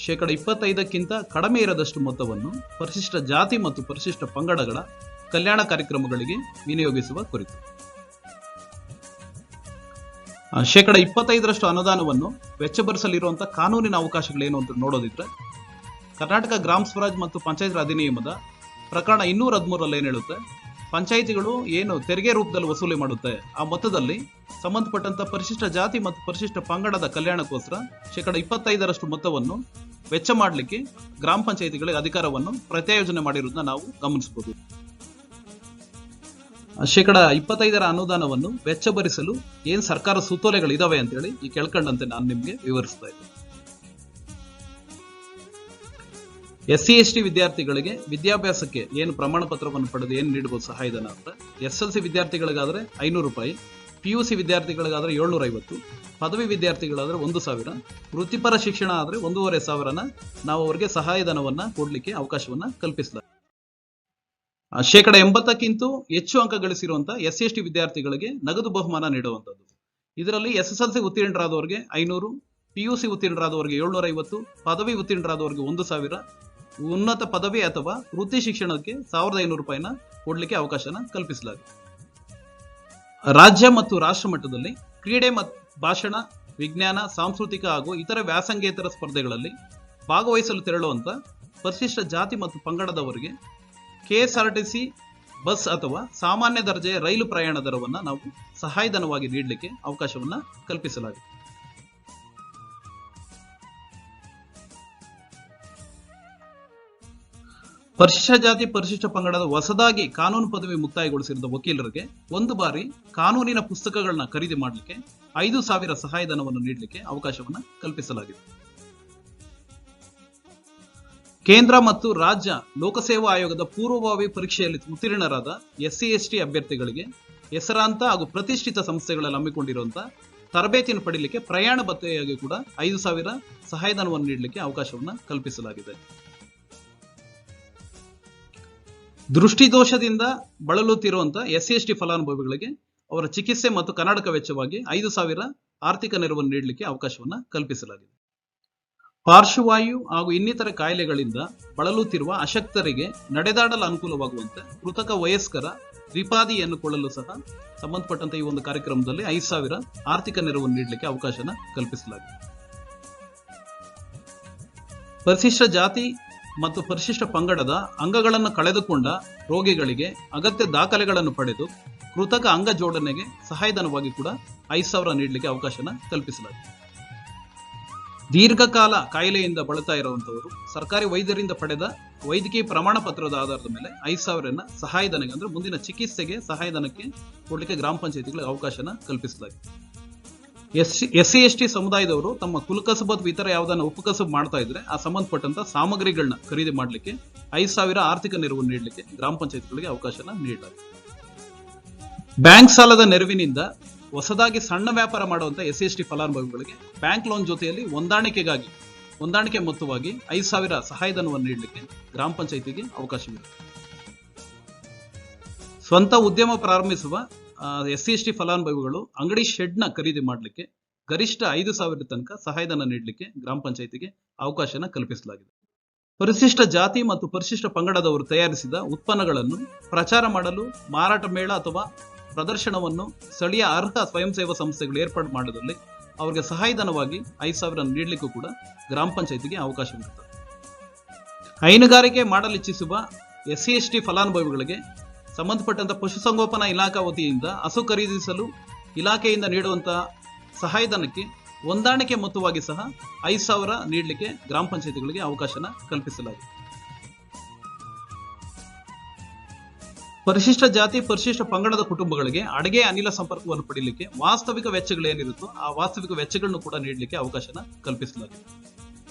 25%ಕ್ಕಿಂತ ಕಡಿಮೆ ಇರದಷ್ಟು ಮೊತ್ತವನ್ನು ಪರಿಶಿಷ್ಟ ಜಾತಿ ಮತ್ತು ಪರಿಶಿಷ್ಟ ಪಂಗಡಗಳ ಕಲ್ಯಾಣ ಕಾರ್ಯಕ್ರಮಗಳಿಗೆ ವಿನಿಯೋಗಿಸುವ ಕುರಿತು. 25% ಅನುದಾನವನ್ನು ವೆಚ್ಚಭರಿಸಲಿರುವಂತಹ ಕಾನೂನಿನ ಅವಕಾಶಗಳೇನು ಅಂತ ನೋಡೋದಿದ್ರೆ, ಕರ್ನಾಟಕ ಗ್ರಾಮ ಸ್ವರಾಜ್ ಮತ್ತು ಪಂಚಾಯತ್ ರಾಜ್ ಅಧಿನಿಯಮದ ಪ್ರಕರಣ 213 ಏನ್ ಹೇಳುತ್ತೆ, ಪಂಚಾಯಿತಿಗಳು ಏನು ತೆರಿಗೆ ರೂಪದಲ್ಲಿ ವಸೂಲಿ ಮಾಡುತ್ತೆ ಆ ಮೊತ್ತದಲ್ಲಿ ಸಂಬಂಧಪಟ್ಟಂತ ಪರಿಶಿಷ್ಟ ಜಾತಿ ಮತ್ತು ಪರಿಶಿಷ್ಟ ಪಂಗಡದ ಕಲ್ಯಾಣಕ್ಕೋಸ್ಕರ 25% ಮೊತ್ತವನ್ನು ವೆಚ್ಚ ಮಾಡಲಿಕ್ಕೆ ಗ್ರಾಮ ಪಂಚಾಯಿತಿಗಳಿಗೆ ಅಧಿಕಾರವನ್ನು ಪ್ರತ್ಯಾಯೋಜನೆ ಮಾಡಿರುವುದನ್ನ ನಾವು ಗಮನಿಸಬಹುದು. 25% ಅನುದಾನವನ್ನು ವೆಚ್ಚ ಭರಿಸಲು ಏನ್ ಸರ್ಕಾರ ಸುತ್ತೋಲೆಗಳಿದಾವೆ ಅಂತ ಹೇಳಿ ಈ ಕೆಳಕಂಡಂತೆ ನಾನು ನಿಮ್ಗೆ ವಿವರಿಸ್ತಾ ಇದ್ದೇನೆ. SC/ST ವಿದ್ಯಾರ್ಥಿಗಳಿಗೆ ವಿದ್ಯಾಭ್ಯಾಸಕ್ಕೆ ಏನು ಪ್ರಮಾಣ ಪತ್ರವನ್ನು ಪಡೆದು ಏನು ನೀಡಬಹುದು ಸಹಾಯಧನ ಅಂತ, SLC ವಿದ್ಯಾರ್ಥಿಗಳಿಗಾದ್ರೆ 500 ರೂಪಾಯಿ, PUC ವಿದ್ಯಾರ್ಥಿಗಳಿಗಾದ್ರೆ 750, ಪದವಿ ವಿದ್ಯಾರ್ಥಿಗಳಾದ್ರೆ 1000, ವೃತ್ತಿಪರ ಶಿಕ್ಷಣ ಆದ್ರೆ 1500 ನಾವು ಅವರಿಗೆ ಸಹಾಯಧನವನ್ನ ಕೊಡ್ಲಿಕ್ಕೆ ಅವಕಾಶವನ್ನ ಕಲ್ಪಿಸಲಾಗಿದೆ. 80%ಕ್ಕಿಂತ ಹೆಚ್ಚು ಅಂಕ ಗಳಿಸಿರುವಂತಹ SC/ST ವಿದ್ಯಾರ್ಥಿಗಳಿಗೆ ನಗದು ಬಹುಮಾನ ನೀಡುವಂತದ್ದು. ಇದರಲ್ಲಿ SSLC ಉತ್ತೀರ್ಣರಾದವರಿಗೆ 500, PUC ಉತ್ತೀರ್ಣರಾದವರಿಗೆ 750, ಪದವಿ ಉತ್ತೀರ್ಣರಾದವರಿಗೆ 1000, ಉನ್ನತ ಪದವಿ ಅಥವಾ ವೃತ್ತಿ ಶಿಕ್ಷಣಕ್ಕೆ 1500 ರೂಪಾಯಿನ ಕೊಡ್ಲಿಕ್ಕೆ ಅವಕಾಶನ ಕಲ್ಪಿಸಲಾಗಿದೆ. ರಾಜ್ಯ ಮತ್ತು ರಾಷ್ಟ್ರ ಮಟ್ಟದಲ್ಲಿ ಕ್ರೀಡೆ ಮತ್ತು ಭಾಷಣ, ವಿಜ್ಞಾನ, ಸಾಂಸ್ಕೃತಿಕ ಹಾಗೂ ಇತರ ವ್ಯಾಸಂಗೇತರ ಸ್ಪರ್ಧೆಗಳಲ್ಲಿ ಭಾಗವಹಿಸಲು ತೆರಳುವಂತ ಪರಿಶಿಷ್ಟ ಜಾತಿ ಮತ್ತು ಪಂಗಡದವರಿಗೆ KSRTC ಬಸ್ ಅಥವಾ ಸಾಮಾನ್ಯ ದರ್ಜೆಯ ರೈಲು ಪ್ರಯಾಣ ದರವನ್ನು ನಾವು ಸಹಾಯಧನವಾಗಿ ನೀಡಲಿಕ್ಕೆ ಅವಕಾಶವನ್ನ ಕಲ್ಪಿಸಲಾಗಿದೆ. ಪರಿಶಿಷ್ಟ ಜಾತಿ ಪರಿಶಿಷ್ಟ ಪಂಗಡದ ಹೊಸದಾಗಿ ಕಾನೂನು ಪದವಿ ಮುಕ್ತಾಯಗೊಳಿಸಿರುವ ವಕೀಲರಿಗೆ ಒಂದು ಬಾರಿ ಕಾನೂನಿನ ಪುಸ್ತಕಗಳನ್ನ ಖರೀದಿ ಮಾಡಲಿಕ್ಕೆ 5,000 ಸಹಾಯಧನವನ್ನು ನೀಡಲಿಕ್ಕೆ ಅವಕಾಶವನ್ನ ಕಲ್ಪಿಸಲಾಗಿದೆ. ಕೇಂದ್ರ ಮತ್ತು ರಾಜ್ಯ ಲೋಕಸೇವಾ ಆಯೋಗದ ಪೂರ್ವಭಾವಿ ಪರೀಕ್ಷೆಯಲ್ಲಿ ಉತ್ತೀರ್ಣರಾದ SC/ST ಅಭ್ಯರ್ಥಿಗಳಿಗೆ ಹೆಸರಾಂತ ಹಾಗೂ ಪ್ರತಿಷ್ಠಿತ ಸಂಸ್ಥೆಗಳಲ್ಲಿ ಹಮ್ಮಿಕೊಂಡಿರುವಂತಹ ತರಬೇತಿಯನ್ನು ಪಡೆಯಲಿಕ್ಕೆ ಪ್ರಯಾಣ ಭತ್ಯೆಯಾಗಿ ಕೂಡ 5,000 ಸಹಾಯಧನವನ್ನು ನೀಡಲಿಕ್ಕೆ ಅವಕಾಶವನ್ನ ಕಲ್ಪಿಸಲಾಗಿದೆ. ದೃಷ್ಟಿದೋಷದಿಂದ ಬಳಲುತ್ತಿರುವಂತಹ SC/ST ಫಲಾನುಭವಿಗಳಿಗೆ ಅವರ ಚಿಕಿತ್ಸೆ ಮತ್ತು ಕನ್ನಡಕ ವೆಚ್ಚವಾಗಿ 5,000 ಆರ್ಥಿಕ ನೆರವನ್ನು ನೀಡಲಿಕ್ಕೆ ಅವಕಾಶವನ್ನ ಕಲ್ಪಿಸಲಾಗಿದೆ. ಪಾರ್ಶ್ವವಾಯು ಹಾಗೂ ಇನ್ನಿತರ ಕಾಯಿಲೆಗಳಿಂದ ಬಳಲುತ್ತಿರುವ ಅಶಕ್ತರಿಗೆ ನಡೆದಾಡಲು ಅನುಕೂಲವಾಗುವಂತೆ ಕೃತಕ ವಯಸ್ಕರ ರಿಪಾದಿಯನ್ನು ಕೊಳ್ಳಲು ಸಹ ಸಂಬಂಧಪಟ್ಟಂತೆ ಈ ಒಂದು ಕಾರ್ಯಕ್ರಮದಲ್ಲಿ 5,000 ಆರ್ಥಿಕ ನೆರವನ್ನು ನೀಡಲಿಕ್ಕೆ ಅವಕಾಶನ ಕಲ್ಪಿಸಲಾಗಿದೆ. ಪರಿಶಿಷ್ಟ ಜಾತಿ ಮತ್ತು ಪರಿಶಿಷ್ಟ ಪಂಗಡದ ಅಂಗಗಳನ್ನು ಕಳೆದುಕೊಂಡ ರೋಗಿಗಳಿಗೆ ಅಗತ್ಯ ದಾಖಲೆಗಳನ್ನು ಪಡೆದು ಕೃತಕ ಅಂಗ ಜೋಡಣೆಗೆ ಸಹಾಯಧನವಾಗಿ ಕೂಡ 5,000 ನೀಡಲಿಕ್ಕೆ ಅವಕಾಶನ ಕಲ್ಪಿಸಲಾಗಿದೆ. ದೀರ್ಘಕಾಲ ಕಾಯಿಲೆಯಿಂದ ಬಳಲ್ತಾ ಇರುವಂತವರು ಸರ್ಕಾರಿ ವೈದ್ಯರಿಂದ ಪಡೆದ ವೈದ್ಯಕೀಯ ಪ್ರಮಾಣ ಪತ್ರದ ಆಧಾರದ ಮೇಲೆ 5,000 ಸಹಾಯಧನಕ್ಕೆ ಅಂದ್ರೆ ಮುಂದಿನ ಚಿಕಿತ್ಸೆಗೆ ಸಹಾಯಧನಕ್ಕೆ ಕೊಡಲಿಕ್ಕೆ ಗ್ರಾಮ ಪಂಚಾಯತಿಗಳಿಗೆ ಅವಕಾಶನ ಕಲ್ಪಿಸಲಾಗಿದೆ. SC/ST ಸಮುದಾಯದವರು ತಮ್ಮ ಕುಲಕಸಬು ಅಥವಾ ಇತರ ಯಾವುದನ್ನ ಉಪಕಸಬು ಮಾಡ್ತಾ ಇದ್ರೆ ಆ ಸಂಬಂಧಪಟ್ಟಂತ ಸಾಮಗ್ರಿಗಳನ್ನ ಖರೀದಿ ಮಾಡಲಿಕ್ಕೆ 5,000 ಆರ್ಥಿಕ ನೆರವು ನೀಡಲಿಕ್ಕೆ ಗ್ರಾಮ ಪಂಚಾಯತ್ಗಳಿಗೆ ಅವಕಾಶನ ನೀಡಲಾಗಿದೆ. ಬ್ಯಾಂಕ್ ಸಾಲದ ನೆರವಿನಿಂದ ಹೊಸದಾಗಿ ಸಣ್ಣ ವ್ಯಾಪಾರ ಮಾಡುವಂತ SC/ST ಫಲಾನುಭವಿಗಳಿಗೆ ಬ್ಯಾಂಕ್ ಲೋನ್ ಜೊತೆಯಲ್ಲಿ ಹೊಂದಾಣಿಕೆ ಮೊತ್ತವಾಗಿ 5,000 ಸಹಾಯಧನವನ್ನು ನೀಡಲಿಕ್ಕೆ ಗ್ರಾಮ ಪಂಚಾಯತಿಗೆ ಅವಕಾಶವಿದೆ. ಸ್ವಂತ ಉದ್ಯಮ ಪ್ರಾರಂಭಿಸುವ SC/ST ಫಲಾನುಭವಿಗಳು ಅಂಗಡಿ ಶೆಡ್ ನ ಖರೀದಿ ಮಾಡಲಿಕ್ಕೆ ಗರಿಷ್ಠ 5,000 ತನಕ ಸಹಾಯಧನ ನೀಡಲಿಕ್ಕೆ ಗ್ರಾಮ ಪಂಚಾಯತಿಗೆ ಅವಕಾಶನ ಕಲ್ಪಿಸಲಾಗಿದೆ. ಪರಿಶಿಷ್ಟ ಜಾತಿ ಮತ್ತು ಪರಿಶಿಷ್ಟ ಪಂಗಡದವರು ತಯಾರಿಸಿದ ಉತ್ಪನ್ನಗಳನ್ನು ಪ್ರಚಾರ ಮಾಡಲು ಮಾರಾಟ ಮೇಳ ಅಥವಾ ಪ್ರದರ್ಶನವನ್ನು ಸ್ಥಳೀಯ ಅರ್ಹ ಸ್ವಯಂ ಸೇವಾ ಸಂಸ್ಥೆಗಳು ಏರ್ಪಾಡು ಮಾಡೋದ್ರಲ್ಲಿ ಅವರಿಗೆ ಸಹಾಯಧನವಾಗಿ 5,000 ನೀಡಲಿಕ್ಕೂ ಕೂಡ ಗ್ರಾಮ ಪಂಚಾಯತಿಗೆ ಅವಕಾಶವಿರುತ್ತದೆ. ಹೈನುಗಾರಿಕೆ ಮಾಡಲಿಚ್ಛಿಸುವ SC/ST ಫಲಾನುಭವಿಗಳಿಗೆ ಸಂಬಂಧಪಟ್ಟಂತ ಪಶುಸಂಗೋಪನಾ ಇಲಾಖಾ ವತಿಯಿಂದ ಹಸು ಖರೀದಿಸಲು ಇಲಾಖೆಯಿಂದ ನೀಡುವಂತಹ ಸಹಾಯಧನಕ್ಕೆ ಹೊಂದಾಣಿಕೆ ಮೊತ್ತವಾಗಿ ಸಹ 5,000 ನೀಡಲಿಕ್ಕೆ ಗ್ರಾಮ ಪಂಚಾಯತಿಗಳಿಗೆ ಅವಕಾಶನ ಕಲ್ಪಿಸಲಾಗಿದೆ. ಪರಿಶಿಷ್ಟ ಜಾತಿ ಪರಿಶಿಷ್ಟ ಪಂಗಡದ ಕುಟುಂಬಗಳಿಗೆ ಅಡುಗೆ ಅನಿಲ ಸಂಪರ್ಕವನ್ನು ಪಡೆಯಲಿಕ್ಕೆ ವಾಸ್ತವಿಕ ವೆಚ್ಚಗಳು ಏನಿರುತ್ತೋ ಆ ವಾಸ್ತವಿಕ ವೆಚ್ಚಗಳನ್ನು ಕೂಡ ನೀಡಲಿಕ್ಕೆ ಅವಕಾಶನ ಕಲ್ಪಿಸಲಾಗಿದೆ.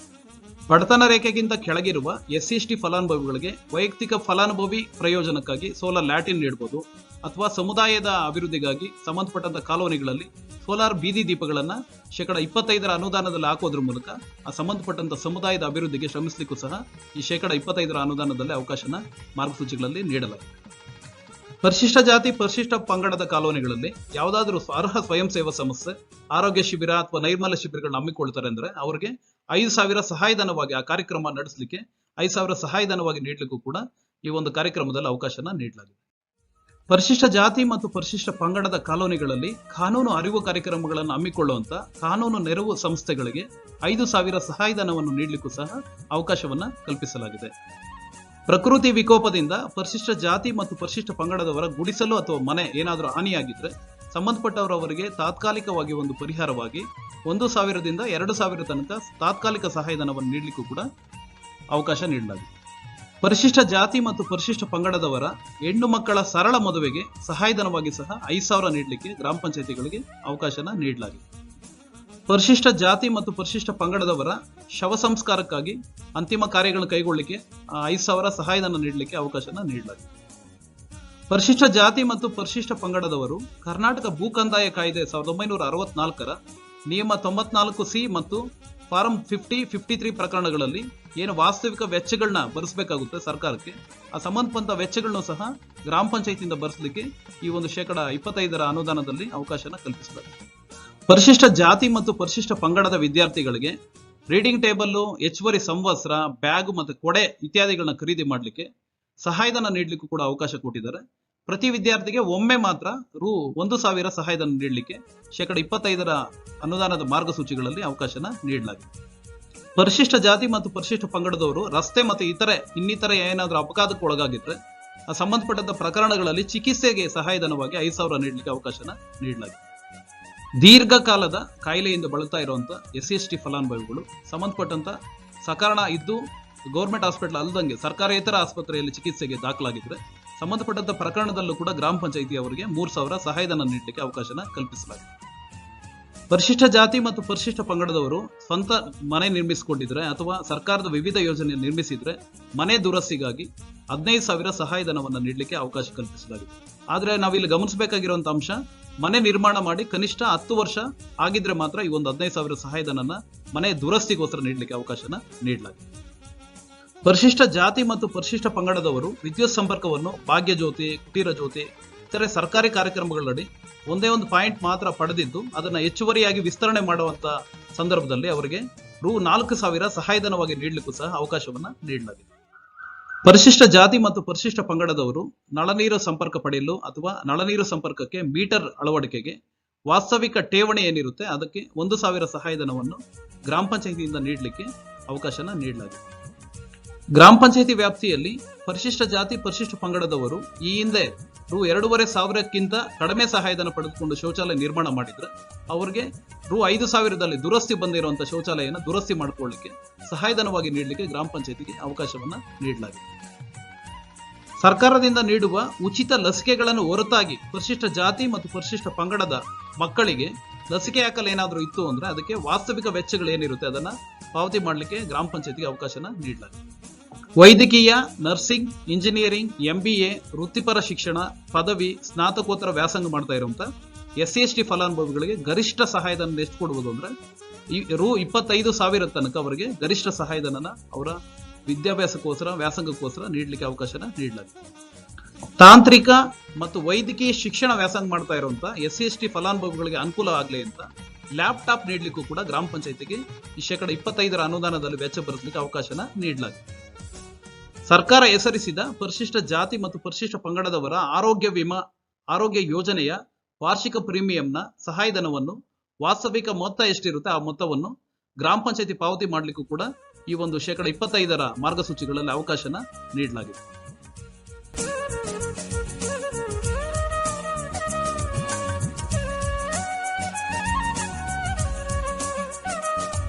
ಬಡತನ ರೇಖೆಗಿಂತ ಕೆಳಗಿರುವ SC/ST ಫಲಾನುಭವಿಗಳಿಗೆ ವೈಯಕ್ತಿಕ ಫಲಾನುಭವಿ ಪ್ರಯೋಜನಕ್ಕಾಗಿ ಸೋಲಾರ್ ಲ್ಯಾಟಿನ್ ನೀಡಬಹುದು ಅಥವಾ ಸಮುದಾಯದ ಅಭಿವೃದ್ಧಿಗಾಗಿ ಸಂಬಂಧಪಟ್ಟಂತ ಕಾಲೋನಿಗಳಲ್ಲಿ ಸೋಲಾರ್ ಬೀದಿ ದೀಪಗಳನ್ನ 25% ಅನುದಾನದಲ್ಲಿ ಹಾಕೋದ್ರ ಮೂಲಕ ಆ ಸಂಬಂಧಪಟ್ಟಂತ ಸಮುದಾಯದ ಅಭಿವೃದ್ಧಿಗೆ ಶ್ರಮಿಸಲಿಕ್ಕೂ ಸಹ ಈ 25% ಅನುದಾನದಲ್ಲಿ ಅವಕಾಶನ ಮಾರ್ಗಸೂಚಿಗಳಲ್ಲಿ ನೀಡಲಾಗಿದೆ. ಪರಿಶಿಷ್ಟ ಜಾತಿ ಪರಿಶಿಷ್ಟ ಪಂಗಡದ ಕಾಲೋನಿಗಳಲ್ಲಿ ಯಾವುದಾದ್ರೂ ಅರ್ಹ ಸ್ವಯಂ ಸೇವಾ ಸಂಸ್ಥೆ ಆರೋಗ್ಯ ಶಿಬಿರ ಅಥವಾ ನೈರ್ಮಲ್ಯ ಶಿಬಿರಗಳನ್ನ ಹಮ್ಮಿಕೊಳ್ತಾರೆ ಅಂದ್ರೆ ಅವರಿಗೆ 5,000 ಸಹಾಯಧನವಾಗಿ ಆ ಕಾರ್ಯಕ್ರಮ ನಡೆಸಲಿಕ್ಕೆ 5,000 ಸಹಾಯಧನವಾಗಿ ನೀಡಲಿಕ್ಕೂ ಕೂಡ ಈ ಒಂದು ಕಾರ್ಯಕ್ರಮದಲ್ಲಿ ಅವಕಾಶನ ನೀಡಲಾಗಿದೆ. ಪರಿಶಿಷ್ಟ ಜಾತಿ ಮತ್ತು ಪರಿಶಿಷ್ಟ ಪಂಗಡದ ಕಾಲೋನಿಗಳಲ್ಲಿ ಕಾನೂನು ಅರಿವು ಕಾರ್ಯಕ್ರಮಗಳನ್ನು ಹಮ್ಮಿಕೊಳ್ಳುವಂತ ಕಾನೂನು ನೆರವು ಸಂಸ್ಥೆಗಳಿಗೆ 5,000 ಸಹಾಯಧನವನ್ನು ನೀಡಲಿಕ್ಕೂ ಸಹ ಅವಕಾಶವನ್ನ ಕಲ್ಪಿಸಲಾಗಿದೆ. ಪ್ರಕೃತಿ ವಿಕೋಪದಿಂದ ಪರಿಶಿಷ್ಟ ಜಾತಿ ಮತ್ತು ಪರಿಶಿಷ್ಟ ಪಂಗಡದವರ ಗುಡಿಸಲು ಅಥವಾ ಮನೆ ಏನಾದರೂ ಹಾನಿಯಾಗಿದ್ರೆ ಸಂಬಂಧಪಟ್ಟವರವರಿಗೆ ತಾತ್ಕಾಲಿಕವಾಗಿ ಒಂದು ಪರಿಹಾರವಾಗಿ 1,000ದಿಂದ 2,000 ತನಕ ತಾತ್ಕಾಲಿಕ ಸಹಾಯಧನವನ್ನು ನೀಡಲಿಕ್ಕೂ ಕೂಡ ಅವಕಾಶ ನೀಡಲಾಗಿದೆ. ಪರಿಶಿಷ್ಟ ಜಾತಿ ಮತ್ತು ಪರಿಶಿಷ್ಟ ಪಂಗಡದವರ ಹೆಣ್ಣು ಮಕ್ಕಳ ಸರಳ ಮದುವೆಗೆ ಸಹಾಯಧನವಾಗಿ ಸಹ 5,000 ನೀಡಲಿಕ್ಕೆ ಗ್ರಾಮ ಪಂಚಾಯತಿಗಳಿಗೆ ಅವಕಾಶನ ನೀಡಲಾಗಿದೆ. ಪರಿಶಿಷ್ಟ ಜಾತಿ ಮತ್ತು ಪರಿಶಿಷ್ಟ ಪಂಗಡದವರ ಶವ ಸಂಸ್ಕಾರಕ್ಕಾಗಿ ಅಂತಿಮ ಕಾರ್ಯಗಳನ್ನು ಕೈಗೊಳ್ಳಲಿಕ್ಕೆ 5,000 ಸಹಾಯಧನ ನೀಡಲಿಕ್ಕೆ ಅವಕಾಶನ ನೀಡಲಾಗಿದೆ. ಪರಿಶಿಷ್ಟ ಜಾತಿ ಮತ್ತು ಪರಿಶಿಷ್ಟ ಪಂಗಡದವರು ಕರ್ನಾಟಕ ಭೂ ಕಂದಾಯ ಕಾಯ್ದೆ 1964ರ ನಿಯಮ 94C ಮತ್ತು ಫಾರಂ 53 ಪ್ರಕರಣಗಳಲ್ಲಿ ಏನು ವಾಸ್ತವಿಕ ವೆಚ್ಚಗಳನ್ನ ಭರಿಸಬೇಕಾಗುತ್ತೆ ಸರ್ಕಾರಕ್ಕೆ, ಆ ಸಂಬಂಧಪಟ್ಟ ವೆಚ್ಚಗಳನ್ನು ಸಹ ಗ್ರಾಮ ಪಂಚಾಯತಿಯಿಂದ ಭರಿಸಲಿಕ್ಕೆ ಈ ಒಂದು 25% ಅನುದಾನದಲ್ಲಿ ಅವಕಾಶನ ಕಲ್ಪಿಸಲಾಗಿದೆ. ಪರಿಶಿಷ್ಟ ಜಾತಿ ಮತ್ತು ಪರಿಶಿಷ್ಟ ಪಂಗಡದ ವಿದ್ಯಾರ್ಥಿಗಳಿಗೆ ರೀಡಿಂಗ್ ಟೇಬಲ್, ಹೆಚ್ಚುವರಿ ಸಂವತ್ಸರ, ಬ್ಯಾಗ್ ಮತ್ತು ಕೊಡೆ ಇತ್ಯಾದಿಗಳನ್ನ ಖರೀದಿ ಮಾಡಲಿಕ್ಕೆ ಸಹಾಯಧನ ನೀಡಲಿಕ್ಕೂ ಕೂಡ ಅವಕಾಶ ಕೊಟ್ಟಿದ್ದಾರೆ. ಪ್ರತಿ ವಿದ್ಯಾರ್ಥಿಗೆ ಒಮ್ಮೆ ಮಾತ್ರ ರು 1,000 ಸಹಾಯಧನ ನೀಡಲಿಕ್ಕೆ 25% ಅನುದಾನದ ಮಾರ್ಗಸೂಚಿಗಳಲ್ಲಿ ಅವಕಾಶನ ನೀಡಲಾಗಿದೆ. ಪರಿಶಿಷ್ಟ ಜಾತಿ ಮತ್ತು ಪರಿಶಿಷ್ಟ ಪಂಗಡದವರು ರಸ್ತೆ ಮತ್ತು ಇನ್ನಿತರೆ ಏನಾದರೂ ಅಪಘಾತಕ್ಕೆ ಒಳಗಾಗಿದ್ರೆ ಆ ಸಂಬಂಧಪಟ್ಟ ಪ್ರಕರಣಗಳಲ್ಲಿ ಚಿಕಿತ್ಸೆಗೆ ಸಹಾಯಧನವಾಗಿ 5,000 ನೀಡಲಿಕ್ಕೆ ಅವಕಾಶನ ನೀಡಲಾಗಿದೆ. ದೀರ್ಘಕಾಲದ ಕಾಯಿಲೆಯಿಂದ ಬಳಲ್ತಾ ಇರುವಂತ SC/ST ಫಲಾನುಭವಿಗಳು ಸಂಬಂಧಪಟ್ಟಂತ ಸಕಾರಣ ಇದ್ದು ಗೌರ್ಮೆಂಟ್ ಹಾಸ್ಪಿಟಲ್ ಅಲ್ಲದಂಗೆ ಸರ್ಕಾರೇತರ ಆಸ್ಪತ್ರೆಯಲ್ಲಿ ಚಿಕಿತ್ಸೆಗೆ ದಾಖಲಾಗಿದ್ರೆ ಸಂಬಂಧಪಟ್ಟಂತ ಪ್ರಕರಣದಲ್ಲೂ ಕೂಡ ಗ್ರಾಮ ಪಂಚಾಯಿತಿ ಅವರಿಗೆ 3,000 ಸಹಾಯಧನ ನೀಡಲಿಕ್ಕೆ ಅವಕಾಶನ ಕಲ್ಪಿಸಲಾಗಿದೆ. ಪರಿಶಿಷ್ಟ ಜಾತಿ ಮತ್ತು ಪರಿಶಿಷ್ಟ ಪಂಗಡದವರು ಸ್ವಂತ ಮನೆ ನಿರ್ಮಿಸಿಕೊಂಡಿದ್ರೆ ಅಥವಾ ಸರ್ಕಾರದ ವಿವಿಧ ಯೋಜನೆ ನಿರ್ಮಿಸಿದ್ರೆ ಮನೆ ದುರಸ್ತಿಗಾಗಿ 15,000 ಸಹಾಯಧನವನ್ನು ನೀಡಲಿಕ್ಕೆ ಅವಕಾಶ ಕಲ್ಪಿಸಲಾಗಿದೆ. ಆದ್ರೆ ನಾವಿಲ್ಲಿ ಗಮನಿಸಬೇಕಾಗಿರುವಂತ ಅಂಶ, ಮನೆ ನಿರ್ಮಾಣ ಮಾಡಿ ಕನಿಷ್ಠ 10 ವರ್ಷ ಆಗಿದ್ರೆ ಮಾತ್ರ ಈ ಒಂದು 15,000 ಸಹಾಯಧನನ ಮನೆ ದುರಸ್ತಿಗೋಸ್ಕರ ನೀಡಲಿಕ್ಕೆ ಅವಕಾಶನ ನೀಡಲಾಗಿದೆ. ಪರಿಶಿಷ್ಟ ಜಾತಿ ಮತ್ತು ಪರಿಶಿಷ್ಟ ಪಂಗಡದವರು ವಿದ್ಯುತ್ ಸಂಪರ್ಕವನ್ನು ಭಾಗ್ಯ ಜ್ಯೋತಿ, ಕುಟೀರ ಜ್ಯೋತಿ ಇತರೆ ಸರ್ಕಾರಿ ಕಾರ್ಯಕ್ರಮಗಳಡಿ ಒಂದೇ ಒಂದು ಪಾಯಿಂಟ್ ಮಾತ್ರ ಪಡೆದಿದ್ದು ಅದನ್ನ ಹೆಚ್ಚುವರಿಯಾಗಿ ವಿಸ್ತರಣೆ ಮಾಡುವಂತ ಸಂದರ್ಭದಲ್ಲಿ ಅವರಿಗೆ ರು 4,000 ಸಹಾಯಧನವಾಗಿ ನೀಡಲಿಕ್ಕೂ ಸಹ ಅವಕಾಶವನ್ನ ನೀಡಲಾಗಿದೆ. ಪರಿಶಿಷ್ಟ ಜಾತಿ ಮತ್ತು ಪರಿಶಿಷ್ಟ ಪಂಗಡದವರು ನಳನೀರು ಸಂಪರ್ಕ ಪಡೆಯಲು ಅಥವಾ ನಳನೀರು ಸಂಪರ್ಕಕ್ಕೆ ಮೀಟರ್ ಅಳವಡಿಕೆಗೆ ವಾಸ್ತವಿಕ ಠೇವಣಿ ಏನಿರುತ್ತೆ ಅದಕ್ಕೆ 1,000 ಸಹಾಯಧನವನ್ನು ಗ್ರಾಮ ಪಂಚಾಯತಿಯಿಂದ ನೀಡಲಿಕ್ಕೆ ಅವಕಾಶನ ನೀಡಲಾಗಿದೆ. ಗ್ರಾಮ ಪಂಚಾಯತಿ ವ್ಯಾಪ್ತಿಯಲ್ಲಿ ಪರಿಶಿಷ್ಟ ಜಾತಿ ಪರಿಶಿಷ್ಟ ಪಂಗಡದವರು ಈ ಹಿಂದೆ ರು 2,500ಕ್ಕಿಂತ ಕಡಿಮೆ ಸಹಾಯಧನ ಪಡೆದುಕೊಂಡು ಶೌಚಾಲಯ ನಿರ್ಮಾಣ ಮಾಡಿದ್ರೆ ಅವರಿಗೆ ರು 5,000ದಲ್ಲಿ ದುರಸ್ತಿ ಬಂದಿರುವಂತಹ ಶೌಚಾಲಯನ ದುರಸ್ತಿ ಮಾಡಿಕೊಳ್ಳಿಕ್ಕೆ ಸಹಾಯಧನವಾಗಿ ನೀಡಲಿಕ್ಕೆ ಗ್ರಾಮ ಪಂಚಾಯತಿಗೆ ಅವಕಾಶವನ್ನ ನೀಡಲಾಗಿದೆ. ಸರ್ಕಾರದಿಂದ ನೀಡುವ ಉಚಿತ ಲಸಿಕೆಗಳನ್ನು ಹೊರತಾಗಿ ಪರಿಶಿಷ್ಟ ಜಾತಿ ಮತ್ತು ಪರಿಶಿಷ್ಟ ಪಂಗಡದ ಮಕ್ಕಳಿಗೆ ಲಸಿಕೆ ಹಾಕಲು ಏನಾದರೂ ಇತ್ತು ಅಂದ್ರೆ ಅದಕ್ಕೆ ವಾಸ್ತವಿಕ ವೆಚ್ಚಗಳು ಏನಿರುತ್ತೆ ಅದನ್ನ ಪಾವತಿ ಮಾಡಲಿಕ್ಕೆ ಗ್ರಾಮ ಪಂಚಾಯತಿಗೆ ಅವಕಾಶನ ನೀಡಲಾಗಿದೆ. ವೈದ್ಯಕೀಯ, ನರ್ಸಿಂಗ್, ಇಂಜಿನಿಯರಿಂಗ್, MBA ವೃತ್ತಿಪರ ಶಿಕ್ಷಣ, ಪದವಿ, ಸ್ನಾತಕೋತ್ತರ ವ್ಯಾಸಂಗ ಮಾಡ್ತಾ ಇರುವಂತ SC/ST ಫಲಾನುಭವಿಗಳಿಗೆ ಗರಿಷ್ಠ ಸಹಾಯಧನ ಎಷ್ಟು ಕೊಡುವುದು ಅಂದ್ರೆ ರು 25,000 ತನಕ ಅವರಿಗೆ ಗರಿಷ್ಠ ಸಹಾಯಧನನ ಅವರ ವಿದ್ಯಾಭ್ಯಾಸಕ್ಕೋಸ್ಕರ ವ್ಯಾಸಂಗಕ್ಕೋಸ್ಕರ ನೀಡಲಿಕ್ಕೆ ಅವಕಾಶನ ನೀಡಲಾಗಿದೆ. ತಾಂತ್ರಿಕ ಮತ್ತು ವೈದ್ಯಕೀಯ ಶಿಕ್ಷಣ ವ್ಯಾಸಂಗ ಮಾಡ್ತಾ ಇರುವಂತ SC/ST ಫಲಾನುಭವಿಗಳಿಗೆ ಅನುಕೂಲ ಆಗಲಿ ಅಂತ ಲ್ಯಾಪ್ಟಾಪ್ ನೀಡಲಿಕ್ಕೂ ಕೂಡ ಗ್ರಾಮ ಪಂಚಾಯತಿಗೆ ಈ 25% ಅನುದಾನದಲ್ಲಿ ವೆಚ್ಚ ಭರಿಸಲಿಕ್ಕೆ ಅವಕಾಶನ ನೀಡಲಾಗಿದೆ. ಸರ್ಕಾರ ಹೆಸರಿಸಿದ ಪರಿಶಿಷ್ಟ ಜಾತಿ ಮತ್ತು ಪರಿಶಿಷ್ಟ ಪಂಗಡದವರ ಆರೋಗ್ಯ ಯೋಜನೆಯ ವಾರ್ಷಿಕ ಪ್ರೀಮಿಯಂನ ಸಹಾಯಧನವನ್ನು ವಾಸ್ತವಿಕ ಮೊತ್ತ ಎಷ್ಟಿರುತ್ತೆ ಆ ಮೊತ್ತವನ್ನು ಗ್ರಾಮ ಪಂಚಾಯತಿ ಪಾವತಿ ಮಾಡಲಿಕ್ಕೂ ಕೂಡ ಈ ಒಂದು 25% ಮಾರ್ಗಸೂಚಿಗಳಲ್ಲಿ ಅವಕಾಶನ ನೀಡಲಾಗಿದೆ.